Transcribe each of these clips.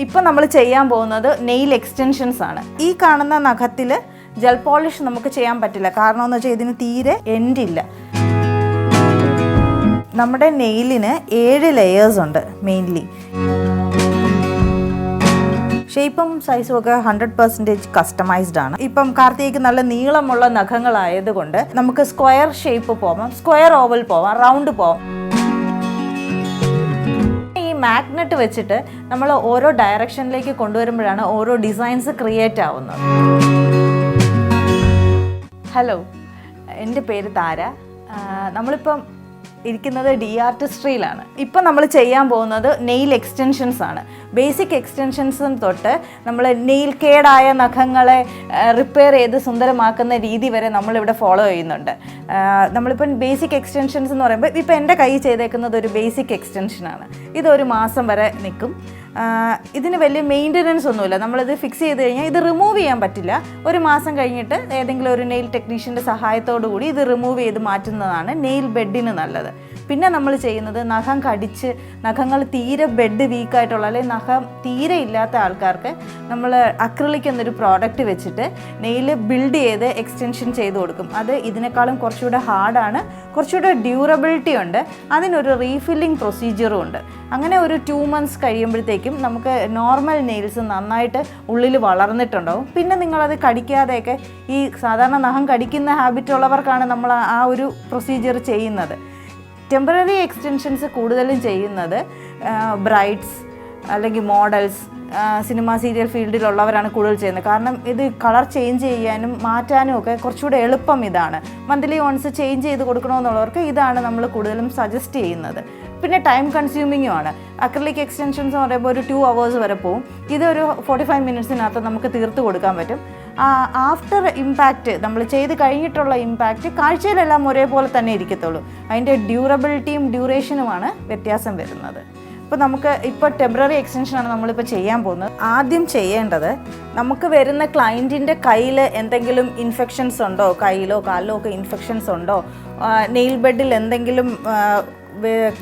ഇപ്പം നമ്മൾ ചെയ്യാൻ പോകുന്നത് നെയിൽ എക്സ്റ്റൻഷൻസ് ആണ്. ഈ കാണുന്ന നഖത്തിൽ ജെൽ പോളിഷ് നമുക്ക് ചെയ്യാൻ പറ്റില്ല. കാരണം എന്ന് വെച്ചാൽ ഇതിന് തീരെ എൻഡില്ല. നമ്മുടെ നെയിലിന് 7 ലെയേഴ്സ് ഉണ്ട്. മെയിൻലി ഷേപ്പും സൈസും ഒക്കെ 100% കസ്റ്റമൈസ്ഡ് ആണ്. ഇപ്പം കാർത്തികയ്ക്ക് നല്ല നീളമുള്ള നഖങ്ങളായതുകൊണ്ട് നമുക്ക് സ്ക്വയർ ഷേപ്പ് പോവാം, സ്ക്വയർ ഓവൽ പോവാം, റൗണ്ട് പോവാം. ഈ മാഗ്നറ്റ് വെച്ചിട്ട് നമ്മൾ ഓരോ ഡയറക്ഷനിലേക്ക് കൊണ്ടുവരുമ്പോഴാണ് ഓരോ ഡിസൈൻസ് ക്രിയേറ്റ് ആവുന്നത്. ഹലോ, എൻ്റെ പേര് താര. നമ്മളിപ്പം ഇരിക്കുന്നത് DArtistryയിലാണ്. ഇപ്പം നമ്മൾ ചെയ്യാൻ പോകുന്നത് നെയിൽ എക്സ്റ്റൻഷൻസ് ആണ്. ബേസിക് എക്സ്റ്റൻഷൻസും തൊട്ട് നമ്മൾ നെയിൽ കേടായ നഖങ്ങളെ റിപ്പയർ ചെയ്ത് സുന്ദരമാക്കുന്ന രീതി വരെ നമ്മളിവിടെ ഫോളോ ചെയ്യുന്നുണ്ട്. നമ്മളിപ്പം ബേസിക് എക്സ്റ്റൻഷൻസ് എന്ന് പറയുമ്പോൾ ഇപ്പം എൻ്റെ കൈ ചെയ്തേക്കുന്നത് ഒരു ബേസിക് എക്സ്റ്റൻഷനാണ്. ഇതൊരു മാസം വരെ നിൽക്കും. ഇതിന് വലിയ മെയിൻ്റനൻസ് ഒന്നുമില്ല. നമ്മളിത് ഫിക്സ് ചെയ്ത് കഴിഞ്ഞാൽ ഇത് റിമൂവ് ചെയ്യാൻ പറ്റില്ല. ഒരു മാസം കഴിഞ്ഞിട്ട് ഏതെങ്കിലും ഒരു നെയിൽ ടെക്നീഷ്യൻ്റെ സഹായത്തോടു കൂടി ഇത് റിമൂവ് ചെയ്ത് മാറ്റുന്നതാണ് നെയിൽ ബെഡിന് നല്ലത്. പിന്നെ നമ്മൾ ചെയ്യുന്നത് നഖം കടിച്ച് നഖങ്ങൾ തീരെ ബെഡ് വീക്കായിട്ടുള്ള അല്ലെങ്കിൽ നഖം തീരെ ഇല്ലാത്ത ആൾക്കാർക്ക് നമ്മൾ അക്രിലിക് എന്നൊരു പ്രോഡക്റ്റ് വെച്ചിട്ട് നെയിൽ ബിൽഡ് ചെയ്ത് എക്സ്റ്റൻഷൻ ചെയ്ത് കൊടുക്കും. അത് ഇതിനേക്കാളും കുറച്ചുകൂടെ ഹാർഡാണ്, കുറച്ചുകൂടെ ഡ്യൂറബിലിറ്റി ഉണ്ട്, അതിനൊരു റീഫില്ലിംഗ് പ്രൊസീജിയറും ഉണ്ട്. അങ്ങനെ ഒരു 2 months കഴിയുമ്പോഴത്തേക്കും നമുക്ക് നോർമൽ നെയിൽസ് നന്നായിട്ട് ഉള്ളിൽ വളർന്നിട്ടുണ്ടാവും. പിന്നെ നിങ്ങളത് കടിക്കാതെയൊക്കെ, ഈ സാധാരണ നഖം കടിക്കുന്ന ഹാബിറ്റ് ഉള്ളവർക്കാണ് നമ്മൾ ആ ഒരു പ്രൊസീജിയർ ചെയ്യുന്നത്. ടെമ്പററി എക്സ്റ്റൻഷൻസ് കൂടുതലും ചെയ്യുന്നത് ബ്രൈഡ്സ് അല്ലെങ്കിൽ മോഡൽസ്, സിനിമ സീരിയൽ ഫീൽഡിലുള്ളവരാണ് കൂടുതൽ ചെയ്യുന്നത്. കാരണം ഇത് കളർ ചേഞ്ച് ചെയ്യാനും മാറ്റാനും ഒക്കെ കുറച്ചുകൂടെ എളുപ്പം ഇതാണ്. മന്ത്ലി വൺസ് ചേഞ്ച് ചെയ്ത് കൊടുക്കണമെന്നുള്ളവർക്ക് ഇതാണ് നമ്മൾ കൂടുതലും സജസ്റ്റ് ചെയ്യുന്നത്. പിന്നെ ടൈം കൺസ്യൂമിങ്ങും ആണ്. അക്രിലിക് എക്സ്റ്റൻഷൻസ് എന്ന് പറയുമ്പോൾ ഒരു 2 hours വരെ പോവും. ഇതൊരു 45 minutesനകത്ത് നമുക്ക് തീർത്ത് കൊടുക്കാൻ പറ്റും. ആഫ്റ്റർ ഇമ്പാക്റ്റ്, നമ്മൾ ചെയ്ത് കഴിഞ്ഞിട്ടുള്ള ഇമ്പാക്റ്റ് കാഴ്ചയിലെല്ലാം ഒരേപോലെ തന്നെ ഇരിക്കത്തുള്ളൂ. അതിൻ്റെ ഡ്യൂറബിലിറ്റിയും ഡ്യൂറേഷനുമാണ് വ്യത്യാസം വരുന്നത്. ഇപ്പോൾ നമുക്ക് ഇപ്പോൾ ടെമ്പററി എക്സ്റ്റൻഷനാണ് നമ്മളിപ്പോൾ ചെയ്യാൻ പോകുന്നത്. ആദ്യം ചെയ്യേണ്ടത്, നമുക്ക് വരുന്ന ക്ലയൻറ്റിൻ്റെ കയ്യിൽ എന്തെങ്കിലും ഇൻഫെക്ഷൻസ് ഉണ്ടോ, കയ്യിലോ കാലിലോ ഒക്കെ ഇൻഫെക്ഷൻസ് ഉണ്ടോ, നെയിൽ ബെഡിൽ എന്തെങ്കിലും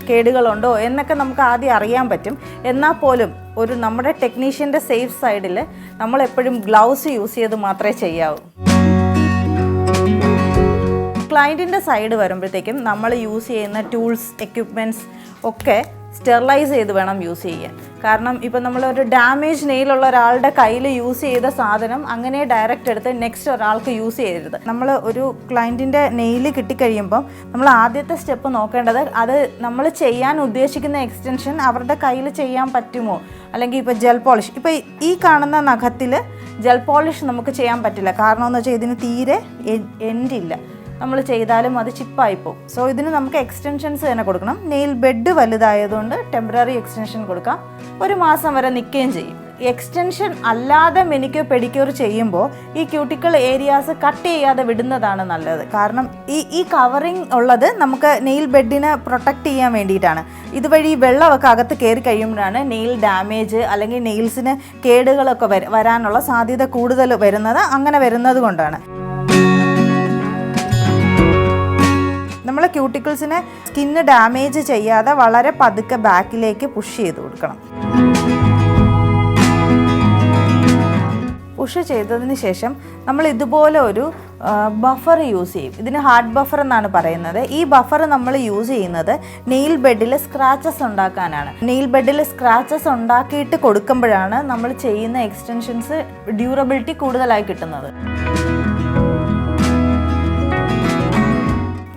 കേടുകളുണ്ടോ എന്നൊക്കെ നമുക്ക് ആദ്യം അറിയാൻ പറ്റും. എന്നാൽ പോലും ഒരു നമ്മുടെ ടെക്നീഷ്യൻ്റെ സേഫ് സൈഡിൽ നമ്മളെപ്പോഴും ഗ്ലൗസ് യൂസ് ചെയ്ത് മാത്രമേ ചെയ്യാവൂ. ക്ലയൻറ്റിൻ്റെ സൈഡ് വരുമ്പോഴത്തേക്കും നമ്മൾ യൂസ് ചെയ്യുന്ന ടൂൾസ്, എക്യുപ്മെൻറ്റ്സ് ഒക്കെ സ്റ്റെറിലൈസ് ചെയ്ത് വേണം യൂസ് ചെയ്യാൻ. കാരണം ഇപ്പം നമ്മളൊരു ഡാമേജ് നെയിലുള്ള ഒരാളുടെ കയ്യിൽ യൂസ് ചെയ്ത സാധനം അങ്ങനെ ഡയറക്റ്റ് എടുത്ത് നെക്സ്റ്റ് ഒരാൾക്ക് യൂസ് ചെയ്യരുത്. നമ്മൾ ഒരു ക്ലയൻറ്റിൻ്റെ നെയിൽ കിട്ടിക്കഴിയുമ്പം നമ്മൾ ആദ്യത്തെ സ്റ്റെപ്പ് നോക്കേണ്ടത് അത് നമ്മൾ ചെയ്യാൻ ഉദ്ദേശിക്കുന്ന എക്സ്റ്റൻഷൻ അവരുടെ കയ്യിൽ ചെയ്യാൻ പറ്റുമോ. അല്ലെങ്കിൽ ഇപ്പോൾ ജെൽ പോളിഷ്, ഇപ്പോൾ ഈ കാണുന്ന നഖത്തിൽ ജെൽ പോളിഷ് നമുക്ക് ചെയ്യാൻ പറ്റില്ല. കാരണം എന്ന് വെച്ചാൽ ഇതിന് തീരെ എൻഡില്ല. നമ്മൾ ചെയ്താലും അത് ചിപ്പായിപ്പോവും. സോ ഇതിന് നമുക്ക് എക്സ്റ്റൻഷൻസ് തന്നെ കൊടുക്കണം. നെയിൽ ബെഡ് വലുതായതുകൊണ്ട് ടെമ്പററി എക്സ്റ്റൻഷൻ കൊടുക്കാം. 1 മാസം വരെ നിൽക്കുകയും ചെയ്യും. എക്സ്റ്റൻഷൻ അല്ലാതെ മെനിക്യൂർ പെഡിക്യൂർ ചെയ്യുമ്പോൾ ഈ ക്യൂട്ടിക്കൽ ഏരിയാസ് കട്ട് ചെയ്യാതെ വിടുന്നതാണ് നല്ലത്. കാരണം ഈ കവറിങ് ഉള്ളത് നമുക്ക് നെയിൽ ബെഡിനെ പ്രൊട്ടക്റ്റ് ചെയ്യാൻ വേണ്ടിയിട്ടാണ്. ഇതുവഴി വെള്ളമൊക്കെ അകത്ത് കയറി കഴിയുമ്പോഴാണ് നെയിൽ ഡാമേജ് അല്ലെങ്കിൽ നെയിൽസിന് കേടുകളൊക്കെ വരാനുള്ള സാധ്യത കൂടുതൽ വരുന്നത്. അങ്ങനെ വരുന്നത് കൊണ്ടാണ് നമ്മൾ ക്യൂട്ടിക്കിൾസിനെ സ്കിന്ന് ഡാമേജ് ചെയ്യാതെ വളരെ പതുക്കെ ബാക്കിലേക്ക് പുഷ് ചെയ്ത് കൊടുക്കണം. പുഷ് ചെയ്തതിന് ശേഷം നമ്മൾ ഇതുപോലെ ഒരു ബഫർ യൂസ് ചെയ്യും. ഇതിന് ഹാർഡ് ബഫർ എന്നാണ് പറയുന്നത്. ഈ ബഫർ നമ്മൾ യൂസ് ചെയ്യുന്നത് നെയിൽ ബെഡിൽ സ്ക്രാച്ചസ് ഉണ്ടാക്കാനാണ്. നെയിൽ ബെഡിൽ സ്ക്രാച്ചസ് ഉണ്ടാക്കിയിട്ട് കൊടുക്കുമ്പോഴാണ് നമ്മൾ ചെയ്യുന്ന എക്സ്റ്റൻഷൻസ് ഡ്യൂറബിലിറ്റി കൂടുതലായി കിട്ടുന്നത്.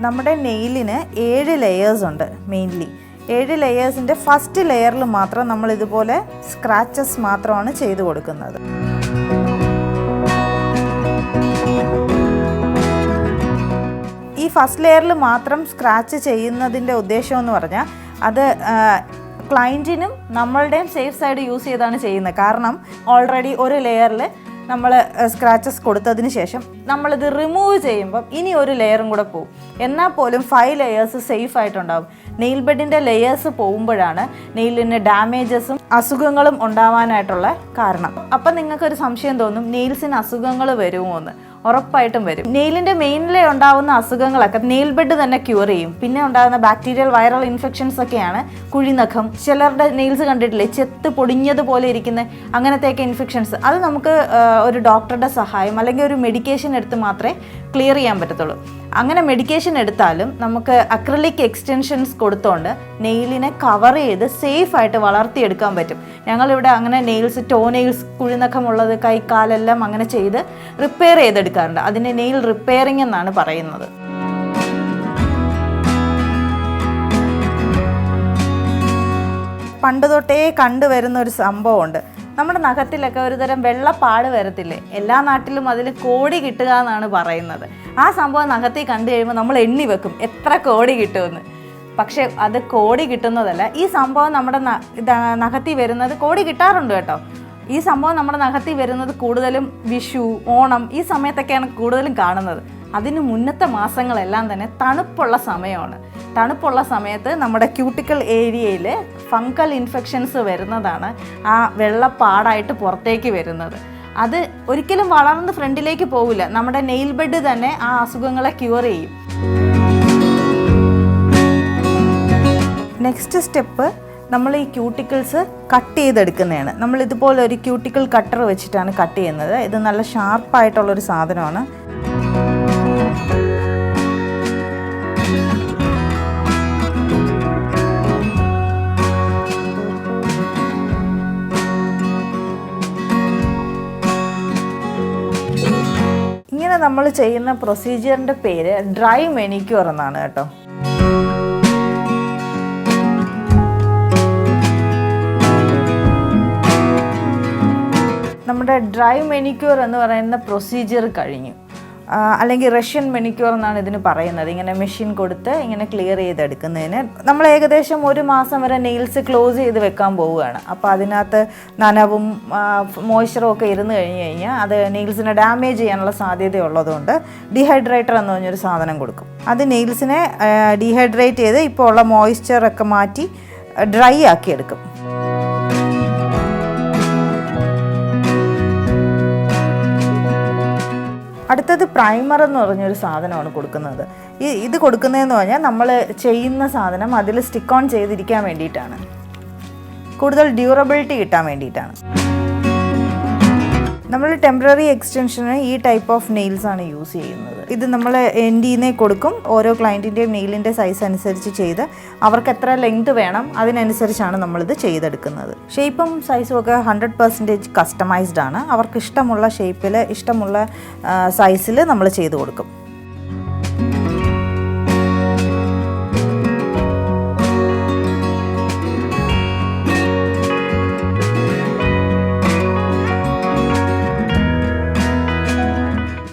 നമ്മുടെ നെയിലിന് 7 ലെയേഴ്സ് ഉണ്ട്. മെയിൻലി 7 ലെയേഴ്സിൻ്റെ ഫസ്റ്റ് ലെയറിൽ മാത്രം നമ്മൾ ഇതുപോലെ സ്ക്രാച്ചസ് മാത്രമാണ് ചെയ്ത് കൊടുക്കുന്നത്. ഈ ഫസ്റ്റ് ലെയറിൽ മാത്രം സ്ക്രാച്ച് ചെയ്യുന്നതിൻ്റെ ഉദ്ദേശം എന്ന് പറഞ്ഞാൽ അത് ക്ലയൻറ്റിനും നമ്മളുടെയും സേഫ് സൈഡ് യൂസ് ചെയ്താണ് ചെയ്യുന്നത്. കാരണം ഓൾറെഡി ഒരു ലെയറിൽ നമ്മൾ സ്ക്രാച്ചസ് കൊടുത്തതിന് ശേഷം നമ്മളിത് റിമൂവ് ചെയ്യുമ്പം ഇനി ഒരു ലെയറും കൂടെ പോകും. എന്നാൽ പോലും 5 ലെയേഴ്സ് സേഫ് ആയിട്ടുണ്ടാകും. നെയിൽ ബെഡിൻ്റെ ലെയേഴ്സ് പോകുമ്പോഴാണ് നെയിലിന് ഡാമേജസും അസുഖങ്ങളും ഉണ്ടാവാനായിട്ടുള്ള കാരണം. അപ്പം നിങ്ങൾക്കൊരു സംശയം തോന്നും, നെയിൽസിന് അസുഖങ്ങൾ വരുമോ എന്ന്. ഉറപ്പായിട്ടും വരും. നെയിലിൻ്റെ മെയിനിലെ ഉണ്ടാകുന്ന അസുഖങ്ങളൊക്കെ നെയിൽ ബെഡ് തന്നെ ക്യൂർ ചെയ്യും. പിന്നെ ഉണ്ടാകുന്ന ബാക്ടീരിയൽ വൈറൽ ഇൻഫെക്ഷൻസ് ഒക്കെയാണ് കുഴിനഖം. ചിലരുടെ നെയിൽസ് കണ്ടിട്ടില്ലേ, ചെത്ത് പൊടിഞ്ഞതുപോലെ ഇരിക്കുന്ന അങ്ങനത്തെയൊക്കെ ഇൻഫെക്ഷൻസ്. അത് നമുക്ക് ഒരു ഡോക്ടറുടെ സഹായം അല്ലെങ്കിൽ ഒരു മെഡിക്കേഷൻ എടുത്ത് മാത്രമേ ക്ലിയർ ചെയ്യാൻ പറ്റത്തുള്ളൂ. അങ്ങനെ മെഡിക്കേഷൻ എടുത്താലും നമുക്ക് അക്രിലിക് എക്സ്റ്റൻഷൻസ് കൊടുത്തുകൊണ്ട് നെയിലിനെ കവർ ചെയ്ത് സേഫായിട്ട് വളർത്തിയെടുക്കാൻ പറ്റും. ഞങ്ങളിവിടെ അങ്ങനെ നെയിൽസ്, ടോ നെയിൽസ്, കുഴിനഖമുള്ളത് കൈ കാലെല്ലാം അങ്ങനെ ചെയ്ത് റിപ്പയർ ചെയ്തെടുക്കാറുണ്ട്. അതിനെ നെയിൽ റിപ്പയറിംഗ് എന്നാണ് പറയുന്നത്. പണ്ട് തൊട്ടേ കണ്ടുവരുന്ന ഒരു സംഭവമുണ്ട്. നമ്മുടെ നഖത്തിലൊക്കെ ഒരുതരം വെള്ളപ്പാട് വരത്തില്ലേ, എല്ലാ നാട്ടിലും അതിൽ കോടി കിട്ടുക എന്നാണ് പറയുന്നത്. ആ സംഭവം നഖത്തിൽ കണ്ടു കഴിയുമ്പോൾ നമ്മൾ എണ്ണി വെക്കും എത്ര കോടി കിട്ടുമെന്ന്. പക്ഷെ അത് കോടി കിട്ടുന്നതല്ല. ഈ സംഭവം നമ്മുടെ നഖത്തിൽ വരുന്നത്, കോടി കിട്ടാറുണ്ട് കേട്ടോ, ഈ സംഭവം നമ്മുടെ നഖത്തിൽ വരുന്നത് കൂടുതലും വിഷു, ഓണം ഈ സമയത്തൊക്കെയാണ് കൂടുതലും കാണുന്നത്. അതിന് മുന്നത്തെ മാസങ്ങളെല്ലാം തന്നെ തണുപ്പുള്ള സമയമാണ്. തണുപ്പുള്ള സമയത്ത് നമ്മുടെ ക്യൂട്ടിക്കൽ ഏരിയയിൽ ഫംഗൽ ഇൻഫെക്ഷൻസ് വരുന്നതാണ് ആ വെള്ളപ്പാടായിട്ട് പുറത്തേക്ക് വരുന്നത്. അത് ഒരിക്കലും വളർന്ന് ഫ്രണ്ടിലേക്ക് പോവില്ല. നമ്മുടെ നെയിൽ ബെഡ് തന്നെ ആ അസുഖങ്ങളെ ക്യൂർ ചെയ്യും. നെക്സ്റ്റ് സ്റ്റെപ്പ്, നമ്മൾ ഈ ക്യൂട്ടിക്കിൾസ് കട്ട് ചെയ്തെടുക്കുന്നതാണ്. നമ്മൾ ഇതുപോലെ ഒരു ക്യൂട്ടിക്കിൾ കട്ടർ വെച്ചിട്ടാണ് കട്ട് ചെയ്യുന്നത്. ഇത് നല്ല ഷാർപ്പായിട്ടുള്ളൊരു സാധനമാണ്. ഇങ്ങനെ നമ്മൾ ചെയ്യുന്ന പ്രൊസീജിയറിൻ്റെ പേര് ഡ്രൈ മെനിക്യൂർ എന്നാണ് കേട്ടോ. നമ്മുടെ ഡ്രൈ മെനിക്യൂർ എന്ന് പറയുന്ന പ്രൊസീജിയർ കഴിഞ്ഞു. അല്ലെങ്കിൽ റഷ്യൻ മെനിക്യൂർ എന്നാണ് ഇതിന് പറയുന്നത്. ഇങ്ങനെ മെഷീൻ കൊടുത്ത് ഇങ്ങനെ ക്ലിയർ ചെയ്തെടുക്കുന്നതിന് നമ്മൾ ഏകദേശം 1 മാസം വരെ നെയിൽസ് ക്ലോസ് ചെയ്ത് വെക്കാൻ പോവുകയാണ്. അപ്പോൾ അതിനകത്ത് നനവും മോയ്സ്ചറും ഒക്കെ ഇരുന്ന് കഴിഞ്ഞാൽ അത് നെയിൽസിനെ ഡാമേജ് ചെയ്യാനുള്ള സാധ്യതയുള്ളതുകൊണ്ട് ഡീഹൈഡ്രേറ്റർ എന്ന് പറഞ്ഞൊരു സാധനം കൊടുക്കും. അത് നെയിൽസിനെ ഡീഹൈഡ്രേറ്റ് ചെയ്ത് ഇപ്പോൾ ഉള്ള മോയ്സ്ചറൊക്കെ മാറ്റി ഡ്രൈ ആക്കി എടുക്കും. അടുത്തത് പ്രൈമർ എന്ന് പറഞ്ഞൊരു സാധനമാണ് കൊടുക്കുന്നത്. ഇത് കൊടുക്കുന്നതെന്ന് പറഞ്ഞാൽ നമ്മൾ ചെയ്യുന്ന സാധനം അതിൽ സ്റ്റിക്ക് ഓൺ ചെയ്തിരിക്കാൻ വേണ്ടിയിട്ടാണ്, കൂടുതൽ ഡ്യൂറബിലിറ്റി കിട്ടാൻ വേണ്ടിയിട്ടാണ്. നമ്മൾ ടെമ്പററി എക്സ്റ്റൻഷന് ഈ ടൈപ്പ് ഓഫ് നെയിൽസ് ആണ് യൂസ് ചെയ്യുന്നത്. ഇത് നമ്മൾ എൻഡിനെ കൊടുക്കും. ഓരോ ക്ലയൻറ്റിൻ്റെയും നെയിലിൻ്റെ സൈസ് അനുസരിച്ച് ചെയ്ത് അവർക്ക് എത്ര ലെങ്ത് വേണം അതിനനുസരിച്ചാണ് നമ്മളിത് ചെയ്തെടുക്കുന്നത്. ഷേപ്പും സൈസും ഒക്കെ 100% കസ്റ്റമൈസ്ഡ് ആണ്. അവർക്ക് ഇഷ്ടമുള്ള ഷേപ്പിൽ, ഇഷ്ടമുള്ള സൈസിൽ നമ്മൾ ചെയ്ത് കൊടുക്കും.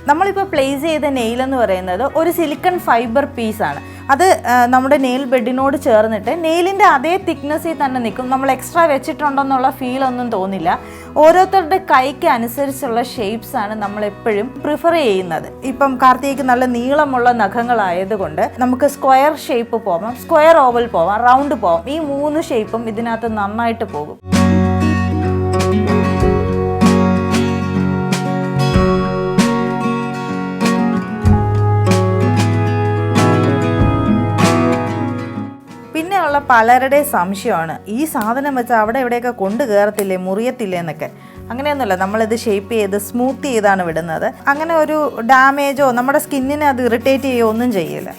നമ്മളിപ്പോൾ പ്ലേസ് ചെയ്ത നെയിലെന്ന് പറയുന്നത് ഒരു സിലിക്കൺ ഫൈബർ പീസാണ്. അത് നമ്മുടെ നെയിൽ ബെഡിനോട് ചേർന്നിട്ട് നെയിലിൻ്റെ അതേ തിക്നെസ്സിൽ തന്നെ നിൽക്കും. നമ്മൾ എക്സ്ട്രാ വെച്ചിട്ടുണ്ടെന്നുള്ള ഫീലൊന്നും തോന്നില്ല. ഓരോരുത്തരുടെ കൈക്ക് അനുസരിച്ചുള്ള ഷേപ്സാണ് നമ്മളെപ്പോഴും പ്രിഫർ ചെയ്യുന്നത്. ഇപ്പം കാർത്തികയ്ക്ക് നല്ല നീളമുള്ള നഖങ്ങളായതുകൊണ്ട് നമുക്ക് സ്ക്വയർ ഷേപ്പ് പോവാം, സ്ക്വയർ ഓവൽ പോവാം, റൗണ്ട് പോവാം. ഈ 3 ഷേപ്പും ഇതിനകത്ത് നന്നായിട്ട് പോകും. പിന്നെയുള്ള പലരുടെ സംശയമാണ്, ഈ സാധനം വെച്ചാൽ അവിടെ എവിടെയൊക്കെ കൊണ്ട് കയറത്തില്ലേ, മുറിയത്തില്ലേ എന്നൊക്കെ. അങ്ങനെയൊന്നുമില്ല. നമ്മളിത് ഷേപ്പ് ചെയ്ത് സ്മൂത്ത് ചെയ്താണ് വിടുന്നത്. അങ്ങനെ ഒരു ഡാമേജോ നമ്മുടെ സ്കിന്നിനെ അത് ഇറിറ്റേറ്റ് ചെയ്യുകയോ ഒന്നും ചെയ്യില്ല.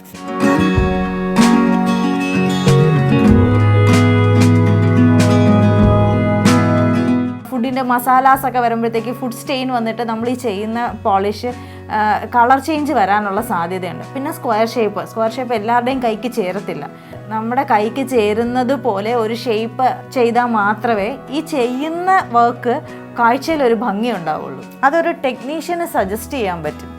ഫുഡിൻ്റെ മസാലാസൊക്കെ വരുമ്പോഴത്തേക്ക് ഫുഡ് സ്റ്റെയിൻ വന്നിട്ട് നമ്മൾ ഈ ചെയ്യുന്ന പോളിഷ് കളർ ചേഞ്ച് വരാനുള്ള സാധ്യതയുണ്ട്. പിന്നെ സ്ക്വയർ ഷേപ്പ് എല്ലാവരുടെയും കൈക്ക് ചേരത്തില്ല. നമ്മുടെ കൈക്ക് ചേരുന്നത് പോലെ ഒരു ഷേപ്പ് ചെയ്താൽ മാത്രമേ ഈ ചെയ്യുന്ന വർക്ക് കാഴ്ചയിൽ ഒരു ഭംഗി ഉണ്ടാവുള്ളൂ. അതൊരു ടെക്നീഷ്യന് സജസ്റ്റ് ചെയ്യാൻ പറ്റും.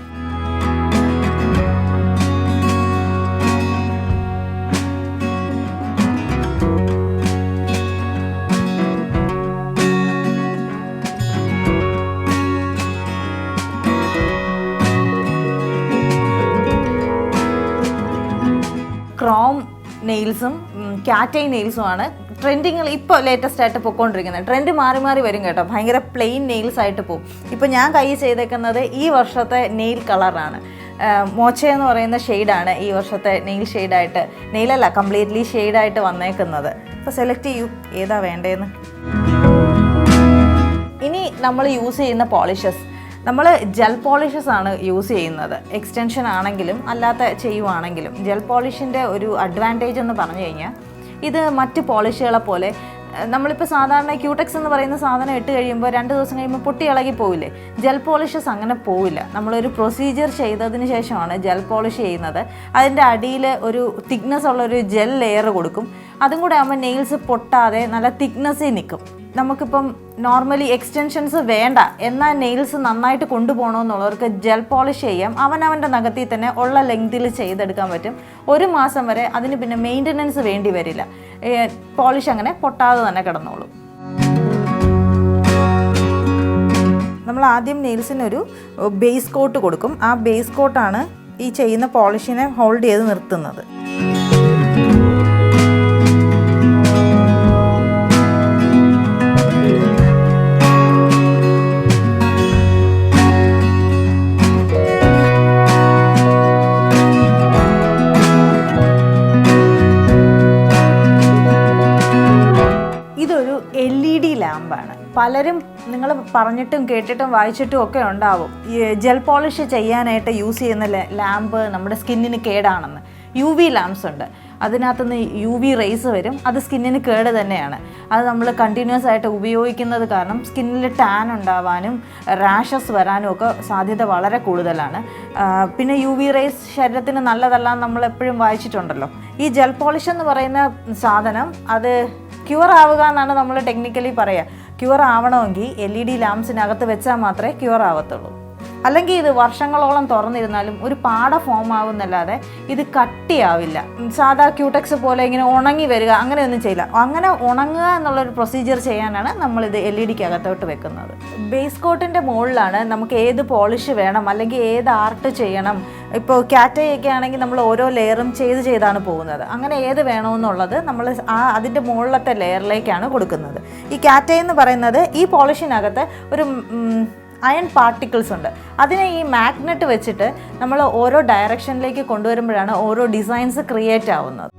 ക്രോം നെയിൽസും കാറ്റൈ നെയിൽസുമാണ് ട്രെൻഡിങ്ങിൽ ഇപ്പോൾ ലേറ്റസ്റ്റ് ആയിട്ട് പൊയ്ക്കൊണ്ടിരിക്കുന്നത്. ട്രെൻഡ് മാറി മാറി വരും കേട്ടോ. ഭയങ്കര പ്ലെയിൻ നെയിൽസ് ആയിട്ട് പോകും. ഇപ്പോൾ ഞാൻ കൈ ചെയ്തേക്കുന്നത് ഈ വർഷത്തെ നെയിൽ കളറാണ്. മോച്ച എന്ന് പറയുന്ന ഷെയ്ഡാണ് ഈ വർഷത്തെ നെയിൽ ഷെയ്ഡായിട്ട്, നെയിലല്ല കംപ്ലീറ്റ്ലി ഷെയ്ഡായിട്ട് വന്നേക്കുന്നത്. അപ്പോൾ സെലക്ട് ചെയ്യൂ ഏതാ വേണ്ടതെന്ന്. ഇനി നമ്മൾ യൂസ് ചെയ്യുന്ന പോളിഷസ്, നമ്മൾ ജെൽ പോളിഷസ് ആണ് യൂസ് ചെയ്യുന്നത്. എക്സ്റ്റൻഷൻ ആണെങ്കിലും അല്ലാത്ത ചെയ്യുവാണെങ്കിലും ജെൽ പോളിഷിൻ്റെ ഒരു അഡ്വാൻറ്റേജ് എന്ന് പറഞ്ഞു കഴിഞ്ഞാൽ, ഇത് മറ്റ് പോളിഷുകളെ പോലെ നമ്മളിപ്പോൾ സാധാരണ ക്യൂടെക്സ് എന്ന് പറയുന്ന സാധനം ഇട്ട് കഴിയുമ്പോൾ 2 ദിവസം കഴിയുമ്പോൾ പൊട്ടി ഇളകി പോവില്ലേ. ജെൽ പോളിഷസ് അങ്ങനെ പോവില്ല. നമ്മളൊരു പ്രൊസീജിയർ ചെയ്തതിന് ശേഷമാണ് ജെൽ പോളിഷ് ചെയ്യുന്നത്. അതിൻ്റെ അടിയിൽ ഒരു തിക്നെസ് ഉള്ളൊരു ജെൽ ലെയർ കൊടുക്കും. അതും കൂടെ ആകുമ്പോൾ നെയിൽസ് പൊട്ടാതെ നല്ല തിക്നെസ്സിൽ നിൽക്കും. നമുക്കിപ്പം നോർമലി എക്സ്റ്റൻഷൻസ് വേണ്ട എന്നാൽ നെയിൽസ് നന്നായിട്ട് കൊണ്ടുപോകണമെന്നുള്ളവർക്ക് ജെൽ പോളിഷ് ചെയ്യാം. അവനവൻ്റെ നഖത്തിൽ തന്നെ ഉള്ള ലെങ്തിൽ ചെയ്തെടുക്കാൻ പറ്റും. 1 മാസം വരെ അതിന് പിന്നെ മെയിൻ്റനൻസ് വേണ്ടി വരില്ല. പോളിഷ് അങ്ങനെ പൊട്ടാതെ തന്നെ കിടന്നോളും. നമ്മൾ ആദ്യം നെയിൽസിനൊരു ബേസ് കോട്ട് കൊടുക്കും. ആ ബേസ് കോട്ടാണ് ഈ ചെയ്യുന്ന പോളിഷിനെ ഹോൾഡ് ചെയ്ത് നിർത്തുന്നത്. LED ലാമ്പാണ്. പലരും നിങ്ങൾ പറഞ്ഞിട്ടും കേട്ടിട്ടും വായിച്ചിട്ടും ഒക്കെ ഉണ്ടാവും ഈ ജെൽ പോളിഷ് ചെയ്യാനായിട്ട് യൂസ് ചെയ്യുന്ന ലാമ്പ് നമ്മുടെ സ്കിന്നിന് കേടാണെന്ന്. UV ലാംപ്സ് ഉണ്ട്, അതിനകത്തുനിന്ന് UV റേസ് വരും. അത് സ്കിന്നിന് കേട് തന്നെയാണ്. അത് നമ്മൾ കണ്ടിന്യൂസ് ആയിട്ട് ഉപയോഗിക്കുന്നത് കാരണം സ്കിന്നിൽ ടാൻ ഉണ്ടാവാനും റാഷസ് വരാനും ഒക്കെ സാധ്യത വളരെ കൂടുതലാണ്. പിന്നെ UV റേസ് ശരീരത്തിന് നല്ലതല്ല എന്ന് നമ്മൾ എപ്പോഴും വായിച്ചിട്ടുണ്ടല്ലോ. ഈ ജെൽ പോളിഷ് എന്ന് പറയുന്ന സാധനം അത് ക്യൂർ ആവുക എന്നാണ് നമ്മൾ ടെക്നിക്കലി പറയുക. ക്യൂർ ആവണമെങ്കിൽ LED ലാംപ്സിനകത്ത് വെച്ചാൽ മാത്രമേ ക്യൂർ ആവത്തുള്ളൂ. അല്ലെങ്കിൽ ഇത് വർഷങ്ങളോളം തുറന്നിരുന്നാലും ഒരു പാട ഫോം ആവുന്നല്ലാതെ ഇത് കട്ടിയാവില്ല. സാധാ ക്യൂടെക്സ് പോലെ ഇങ്ങനെ ഉണങ്ങി വരിക അങ്ങനെയൊന്നും ചെയ്യില്ല. അങ്ങനെ ഉണങ്ങുക എന്നുള്ളൊരു പ്രൊസീജിയർ ചെയ്യാനാണ് നമ്മളിത് LED-ക്കകത്തോട്ട് വെക്കുന്നത്. ബേസ് കോട്ടിൻ്റെ മുകളിലാണ് നമുക്ക് ഏത് പോളിഷ് വേണം അല്ലെങ്കിൽ ഏത് ആർട്ട് ചെയ്യണം. ഇപ്പോൾ കാറ്റയൊക്കെ ആണെങ്കിൽ നമ്മൾ ഓരോ ലെയറും ചെയ്താണ് പോകുന്നത്. അങ്ങനെ ഏത് വേണമെന്നുള്ളത് നമ്മൾ അതിൻ്റെ മുകളിലത്തെ ലെയറിലേക്കാണ് കൊടുക്കുന്നത്. ഈ കാറ്റ എന്ന് പറയുന്നത് ഈ പോളിഷിനകത്ത് ഒരു അയൺ പാർട്ടിക്കിൾസ് ഉണ്ട്. അതിനെ ഈ മാഗ്നറ്റ് വെച്ചിട്ട് നമ്മൾ ഓരോ ഡയറക്ഷനിലേക്ക് കൊണ്ടുവരുമ്പോഴാണ് ഓരോ ഡിസൈൻസ് ക്രിയേറ്റ് ആവുന്നത്.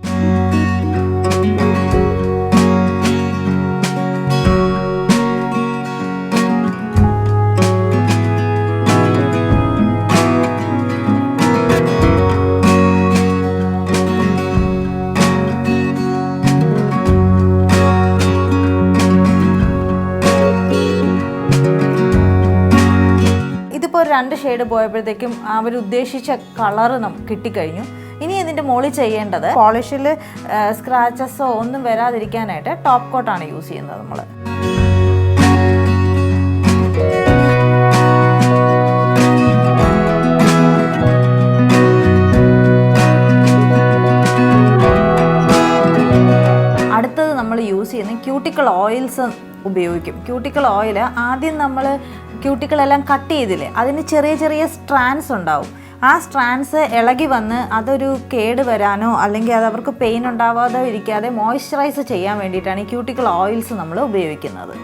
ഇപ്പോൾ 2 ഷെയ്ഡ് പോയപ്പോഴത്തേക്കും അവരുദ്ദേശിച്ച കളറ് നമുക്ക് കിട്ടിക്കഴിഞ്ഞു. ഇനി ഇതിൻ്റെ മുകളിൽ ചെയ്യേണ്ടത് പോളിഷിൽ സ്ക്രാച്ചസോ ഒന്നും വരാതിരിക്കാനായിട്ട് ടോപ്പ് കോട്ടാണ് യൂസ് ചെയ്യുന്നത് നമ്മൾ. അടുത്തത് നമ്മൾ യൂസ് ചെയ്യുന്ന ക്യൂട്ടിക്കൽ ഓയിൽസ് ഉപയോഗിക്കും. ക്യൂട്ടിക്കൽ ഓയിൽ ആദ്യം നമ്മൾ ക്യൂട്ടിക്കളെല്ലാം കട്ട് ചെയ്തില്ലേ, അതിന് ചെറിയ ചെറിയ സ്ട്രാൻഡ്സ് ഉണ്ടാവും. ആ സ്ട്രാൻഡ്സ് ഇളകി വന്ന് അതൊരു കേട് വരാനോ അല്ലെങ്കിൽ അത് അവർക്ക് പെയിൻ ഉണ്ടാവാതെ ഇരിക്കാതെ മോയ്സ്ചറൈസ് ചെയ്യാൻ വേണ്ടിയിട്ടാണ് ഈ ക്യൂട്ടിക്കൽ ഓയിൽസ് നമ്മൾ ഉപയോഗിക്കുന്നത്.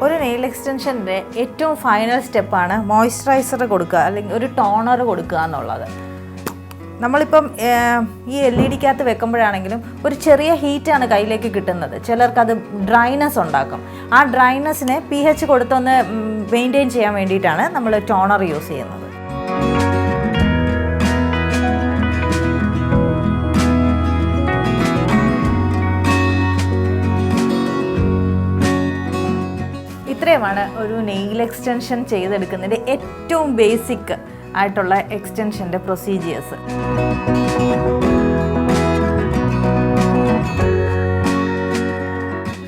ഒരു നെയിൽ എക്സ്റ്റൻഷൻ്റെ ഏറ്റവും ഫൈനൽ സ്റ്റെപ്പാണ് മോയ്സ്ചറൈസർ കൊടുക്കുക അല്ലെങ്കിൽ ഒരു ടോണർ കൊടുക്കുക എന്നുള്ളത്. നമ്മളിപ്പം ഈ LED-ക്കകത്ത് വെക്കുമ്പോഴാണെങ്കിലും ഒരു ചെറിയ ഹീറ്റാണ് കയ്യിലേക്ക് കിട്ടുന്നത്. ചിലർക്കത് ഡ്രൈനെസ് ഉണ്ടാക്കും. ആ ഡ്രൈനെസ്സിനെ pH കൊടുത്തൊന്ന് മെയിൻറ്റെയിൻ ചെയ്യാൻ വേണ്ടിയിട്ടാണ് നമ്മൾ ടോണർ യൂസ് ചെയ്യുന്നത്. ഇത്രയുമാണ് ഒരു നെയിൽ എക്സ്റ്റൻഷൻ ചെയ്തെടുക്കുന്നതിൻ്റെ ഏറ്റവും ബേസിക് ആയിട്ടുള്ള എക്സ്റ്റൻഷൻ്റെ പ്രൊസീജിയേഴ്സ്.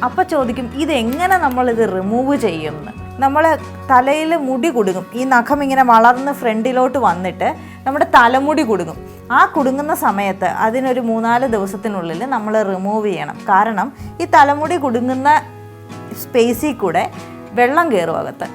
അപ്പോൾ ചോദിക്കും ഇതെങ്ങനെ നമ്മളിത് റിമൂവ് ചെയ്യുമെന്ന്. നമ്മൾ തലയിൽ മുടി കുടുങ്ങും. ഈ നഖം ഇങ്ങനെ വളർന്ന് ഫ്രണ്ടിലോട്ട് വന്നിട്ട് നമ്മുടെ തലമുടി കുടുങ്ങും. ആ കുടുങ്ങുന്ന സമയത്ത് അതിനൊരു 3-4 ദിവസത്തിനുള്ളിൽ നമ്മൾ റിമൂവ് ചെയ്യണം. കാരണം ഈ തലമുടി കുടുങ്ങുന്ന സ്പേസിൽ കൂടെ വെള്ളം കയറും അകത്ത്.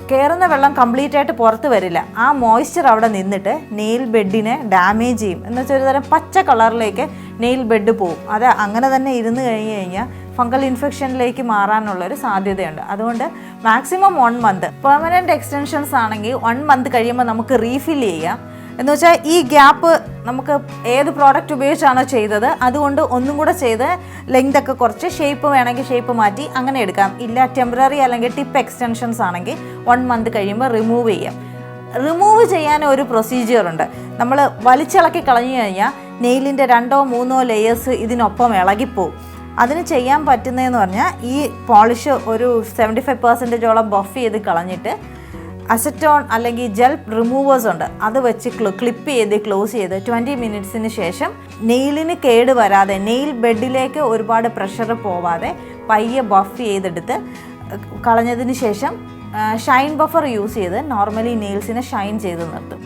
കയറുന്ന വെള്ളം കംപ്ലീറ്റ് ആയിട്ട് പുറത്ത് വരില്ല. ആ മോയ്സ്ചർ അവിടെ നിന്നിട്ട് നെയിൽ ബെഡിനെ ഡാമേജ് ചെയ്യും. എന്ന് വെച്ചാൽ ഒരു തരം പച്ച കളറിലേക്ക് നെയിൽ ബെഡ് പോവും. അത് അങ്ങനെ തന്നെ ഇരുന്ന് കഴിഞ്ഞ് കഴിഞ്ഞാൽ ഫംഗൽ ഇൻഫെക്ഷനിലേക്ക് മാറാനുള്ളൊരു സാധ്യതയുണ്ട്. അതുകൊണ്ട് മാക്സിമം 1 മന്ത്. പെർമനൻറ്റ് എക്സ്റ്റൻഷൻസ് ആണെങ്കിൽ 1 മന്ത് കഴിയുമ്പോൾ നമുക്ക് റീഫിൽ ചെയ്യാം. എന്ന് വെച്ചാൽ ഈ ഗ്യാപ്പ് നമുക്ക് ഏത് പ്രോഡക്റ്റ് ഉപയോഗിച്ചാണോ ചെയ്തത് അതുകൊണ്ട് ഒന്നും കൂടെ ചെയ്ത് ലെങ്ത് ഒക്കെ കുറച്ച് ഷേപ്പ് വേണമെങ്കിൽ ഷേപ്പ് മാറ്റി അങ്ങനെ എടുക്കാം. ഇല്ല ടെമ്പററി അല്ലെങ്കിൽ ടിപ്പ് എക്സ്റ്റൻഷൻസ് ആണെങ്കിൽ 1 മന്ത് കഴിയുമ്പോൾ റിമൂവ് ചെയ്യാം. റിമൂവ് ചെയ്യാൻ ഒരു പ്രൊസീജിയർ ഉണ്ട്. നമ്മൾ വലിച്ചിളക്കി കളഞ്ഞു കഴിഞ്ഞാൽ നെയിലിൻ്റെ 2-3 ലെയേഴ്സ് ഇതിനൊപ്പം ഇളകിപ്പോവും. അതിന് ചെയ്യാൻ പറ്റുന്നതെന്ന് പറഞ്ഞാൽ ഈ പോളിഷ് ഒരു 75% ബഫ് ചെയ്ത് കളഞ്ഞിട്ട് അസറ്റോൺ അല്ലെങ്കിൽ ജെൽ റിമൂവേഴ്സ് ഉണ്ട്, അത് വെച്ച് ക്ലിപ്പ് ചെയ്ത് ക്ലോസ് ചെയ്ത് 20 മിനിറ്റ്സിന് ശേഷം നെയിലിന് കേട് വരാതെ നെയിൽ ബെഡിലേക്ക് ഒരുപാട് പ്രഷർ പോവാതെ പയ്യെ ബഫ് ചെയ്തെടുത്ത് കളഞ്ഞതിന് ശേഷം ഷൈൻ ബഫർ യൂസ് ചെയ്ത് നോർമലി നെയിൽസിനെ ഷൈൻ ചെയ്ത് നിർത്തും.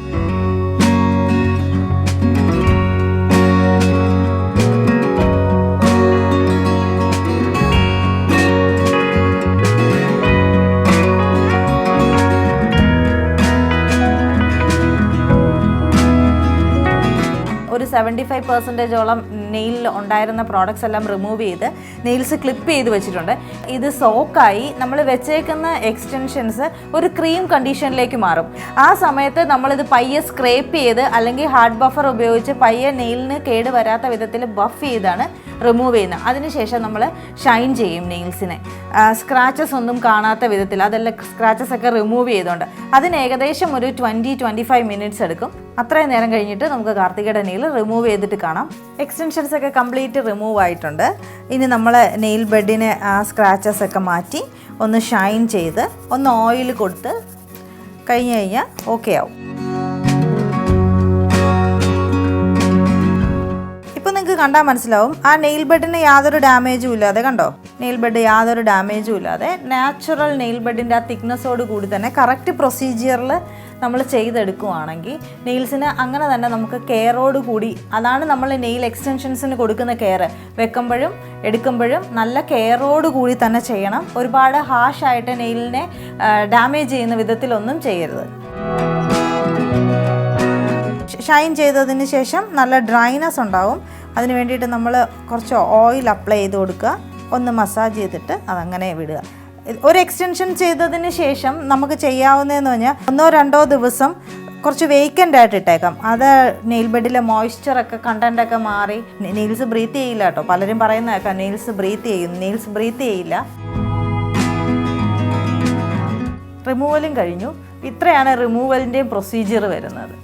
ഒരു 75% നെയിലിൽ ഉണ്ടായിരുന്ന പ്രോഡക്ട്സ് എല്ലാം റിമൂവ് ചെയ്ത് നെയിൽസ് ക്ലിപ്പ് ചെയ്ത് വെച്ചിട്ടുണ്ട്. ഇത് സോക്കായി നമ്മൾ വെച്ചേക്കുന്ന എക്സ്റ്റൻഷൻസ് ഒരു ക്രീം കണ്ടീഷനിലേക്ക് മാറും. ആ സമയത്ത് നമ്മളിത് പയ്യെ സ്ക്രേപ്പ് ചെയ്ത് അല്ലെങ്കിൽ ഹാർഡ് ബഫർ ഉപയോഗിച്ച് പയ്യെ നെയിലിന് കേട് വരാത്ത വിധത്തിൽ ബഫ് ചെയ്താണ് റിമൂവ് ചെയ്യുന്നത്. അതിനുശേഷം നമ്മൾ ഷൈൻ ചെയ്യും നെയിൽസിനെ, സ്ക്രാച്ചസ് ഒന്നും കാണാത്ത വിധത്തിൽ. അതെല്ലാം സ്ക്രാച്ചസ് ഒക്കെ റിമൂവ് ചെയ്തുകൊണ്ട് അതിന് ഏകദേശം ഒരു 20-25 മിനിറ്റ്സ് എടുക്കും. അത്രയും നേരം കഴിഞ്ഞിട്ട് നമുക്ക് കാർത്തികയുടെ നെയിൽ റിമൂവ് ചെയ്തിട്ട് കാണാം. എക്സ്റ്റൻഷൻസ് ഒക്കെ കംപ്ലീറ്റ് റിമൂവ് ആയിട്ടുണ്ട്. ഇനി നമ്മൾ നെയിൽ ബെഡിനെ ആ സ്ക്രാച്ചസ് ഒക്കെ മാറ്റി ഒന്ന് ഷൈൻ ചെയ്ത് ഒന്ന് ഓയിൽ കൊടുത്ത് കഴിഞ്ഞ് കഴിഞ്ഞാൽ ഓക്കെ ആവും. ഇപ്പോൾ നിങ്ങൾക്ക് കണ്ടാൽ മനസ്സിലാവും ആ നെയിൽ ബെഡിന് യാതൊരു ഡാമേജും ഇല്ലാതെ. കണ്ടോ, നെയിൽ ബെഡ് യാതൊരു ഡാമേജും ഇല്ലാതെ നാച്ചുറൽ നെയിൽ ബെഡിൻ്റെ ആ തിക്നെസ്സോട് കൂടി തന്നെ കറക്റ്റ് പ്രൊസീജിയറിൽ നമ്മൾ ചെയ്തെടുക്കുകയാണെങ്കിൽ നെയിൽസിന് അങ്ങനെ തന്നെ നമുക്ക് കെയറോട് കൂടി, അതാണ് നമ്മൾ നെയിൽ എക്സ്റ്റൻഷൻസിന് കൊടുക്കുന്ന കെയർ. വെക്കുമ്പോഴും എടുക്കുമ്പോഴും നല്ല കെയറോട് കൂടി തന്നെ ചെയ്യണം. ഒരുപാട് ഹാഷായിട്ട് നെയിലിനെ ഡാമേജ് ചെയ്യുന്ന വിധത്തിലൊന്നും ചെയ്യരുത്. ഷൈൻ ചെയ്തതിന് ശേഷം നല്ല ഡ്രൈനെസ് ഉണ്ടാവും. അതിന് വേണ്ടിയിട്ട് നമ്മൾ കുറച്ച് ഓയിൽ അപ്ലൈ ചെയ്ത് കൊടുക്കുക, ഒന്ന് മസാജ് ചെയ്തിട്ട് അതങ്ങനെ വിടുക. ഒരു എക്സ്റ്റൻഷൻ ചെയ്തതിന് ശേഷം നമുക്ക് ചെയ്യാവുന്നതെന്ന് പറഞ്ഞാൽ 1-2 ദിവസം കുറച്ച് വേക്കൻ്റ് ആയിട്ട് ഇട്ടേക്കാം. അത് നെയിൽ ബെഡിലെ മോയ്സ്ചറൊക്കെ കണ്ടൻ്റൊക്കെ മാറി നെയിൽസ് ബ്രീത്ത് ചെയ്യില്ല കേട്ടോ. പലരും പറയുന്ന കേൾക്കാം നെയിൽസ് ബ്രീത്ത് ചെയ്യും. നെയിൽസ് ബ്രീത്ത് ചെയ്യില്ല. റിമൂവലും കഴിഞ്ഞു. ഇത്രയാണ് റിമൂവലിൻ്റെയും പ്രൊസീജിയർ വരുന്നത്.